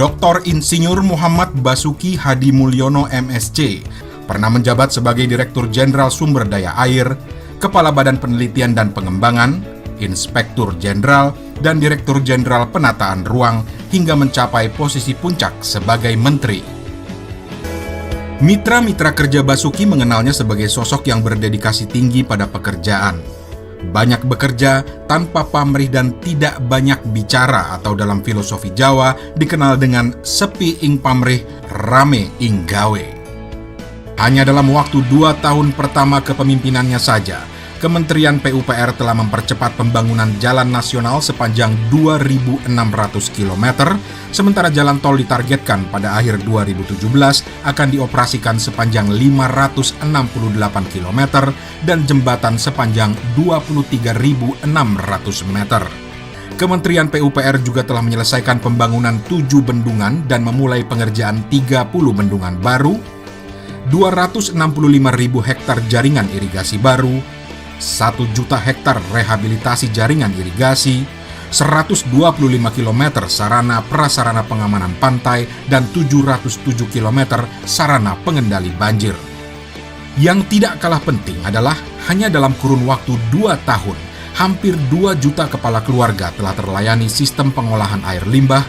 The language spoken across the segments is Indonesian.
Dr. Insinyur Muhammad Basuki Hadi Mulyono MSc pernah menjabat sebagai Direktur Jenderal Sumber Daya Air, Kepala Badan Penelitian dan Pengembangan, Inspektur Jenderal, dan Direktur Jenderal Penataan Ruang hingga mencapai posisi puncak sebagai Menteri. Mitra-mitra kerja Basuki mengenalnya sebagai sosok yang berdedikasi tinggi pada pekerjaan. Banyak bekerja tanpa pamrih dan tidak banyak bicara atau dalam filosofi Jawa dikenal dengan sepi ing pamrih, rame ing gawe. Hanya dalam waktu 2 tahun pertama kepemimpinannya saja, Kementerian PUPR telah mempercepat pembangunan jalan nasional sepanjang 2.600 km, sementara jalan tol ditargetkan pada akhir 2017 akan dioperasikan sepanjang 568 km dan jembatan sepanjang 23.600 meter. Kementerian PUPR juga telah menyelesaikan pembangunan 7 bendungan dan memulai pengerjaan 30 bendungan baru, 265.000 hektar jaringan irigasi baru, 1 juta hektar rehabilitasi jaringan irigasi, 125 km sarana prasarana pengamanan pantai, dan 707 km sarana pengendali banjir. Yang tidak kalah penting adalah hanya dalam kurun waktu 2 tahun, hampir 2 juta kepala keluarga telah terlayani sistem pengolahan air limbah,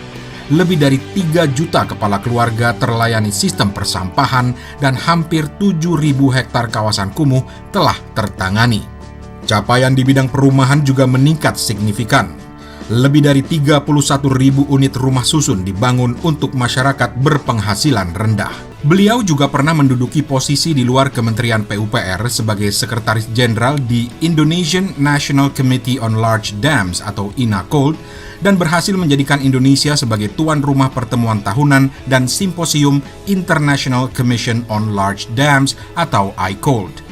lebih dari 3 juta kepala keluarga terlayani sistem persampahan, dan hampir 7.000 hektar kawasan kumuh telah tertangani. Capaian di bidang perumahan juga meningkat signifikan. Lebih dari 31.000 unit rumah susun dibangun untuk masyarakat berpenghasilan rendah. Beliau juga pernah menduduki posisi di luar Kementerian PUPR sebagai Sekretaris Jenderal di Indonesian National Committee on Large Dams atau INACOLD dan berhasil menjadikan Indonesia sebagai tuan rumah pertemuan tahunan dan simposium International Commission on Large Dams atau ICOLD.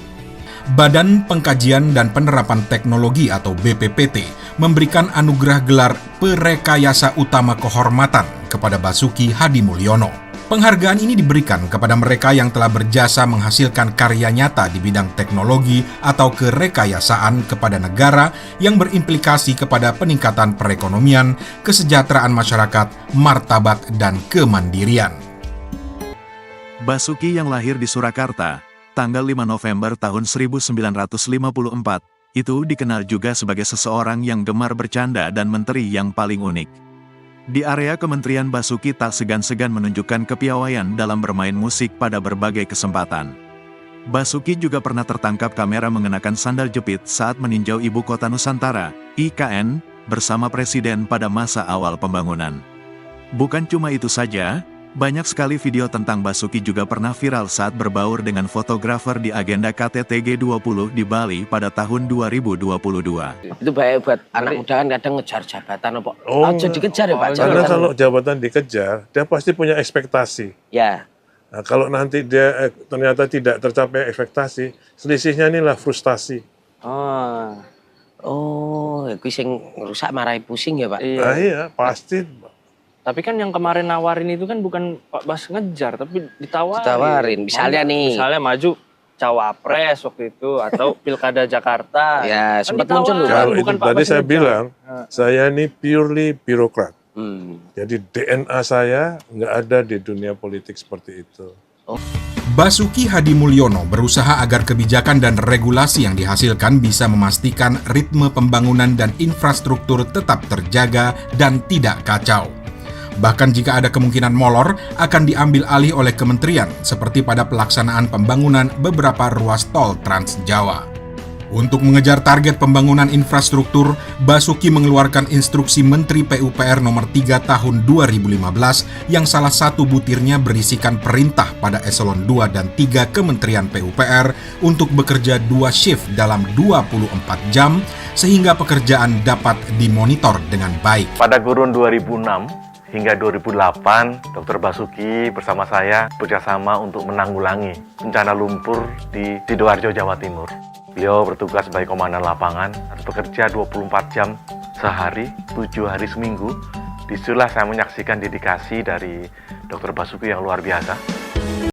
Badan Pengkajian dan Penerapan Teknologi atau BPPT memberikan anugerah gelar Perekayasa Utama Kehormatan kepada Basuki Hadi Mulyono. Penghargaan ini diberikan kepada mereka yang telah berjasa menghasilkan karya nyata di bidang teknologi atau kerekayasaan kepada negara yang berimplikasi kepada peningkatan perekonomian, kesejahteraan masyarakat, martabat, dan kemandirian. Basuki yang lahir di Surakarta tanggal 5 November tahun 1954, itu dikenal juga sebagai seseorang yang gemar bercanda dan menteri yang paling unik. Di area kementerian Basuki tak segan-segan menunjukkan kepiawaian dalam bermain musik pada berbagai kesempatan. Basuki juga pernah tertangkap kamera mengenakan sandal jepit saat meninjau Ibu Kota Nusantara, IKN, bersama Presiden pada masa awal pembangunan. Bukan cuma itu saja, banyak sekali video tentang Basuki juga pernah viral saat berbaur dengan fotografer di agenda KTT G20 di Bali pada tahun 2022. Itu baik buat anak muda kan kadang ngejar jabatan apa. Aja dikejar ya Pak. Karena kalau jabatan dikejar, dia pasti punya ekspektasi. Ya. Nah, kalau nanti dia ternyata tidak tercapai ekspektasi, selisihnya inilah frustasi. Oh, itu sing rusak marahi pusing ya Pak. Iya. Nah, iya, pasti. Tapi kan yang kemarin nawarin itu kan bukan Pak Bas ngejar, tapi ditawarin. Ditawarin, misalnya nih. Misalnya maju cawapres waktu itu, atau Pilkada Jakarta. Ya, kan sempat muncul loh. Kalau bukan itu Pak tadi Bas saya ngejar. bilang, saya ini purely birokrat. Jadi DNA saya nggak ada di dunia politik seperti itu. Basuki Hadi Mulyono berusaha agar kebijakan dan regulasi yang dihasilkan bisa memastikan ritme pembangunan dan infrastruktur tetap terjaga dan tidak kacau. Bahkan jika ada kemungkinan molor, akan diambil alih oleh kementerian, seperti pada pelaksanaan pembangunan beberapa ruas tol Trans Jawa. Untuk mengejar target pembangunan infrastruktur, Basuki mengeluarkan instruksi Menteri PUPR nomor 3 tahun 2015 yang salah satu butirnya berisikan perintah pada eselon 2 dan 3 Kementerian PUPR untuk bekerja 2 shift dalam 24 jam, sehingga pekerjaan dapat dimonitor dengan baik. Pada kurun 2006, hingga 2008, Dr. Basuki bersama saya bekerjasama untuk menanggulangi bencana lumpur di Sidoarjo, Jawa Timur. Beliau bertugas sebagai komandan lapangan, harus bekerja 24 jam sehari, 7 hari seminggu. Disitulah saya menyaksikan dedikasi dari Dr. Basuki yang luar biasa.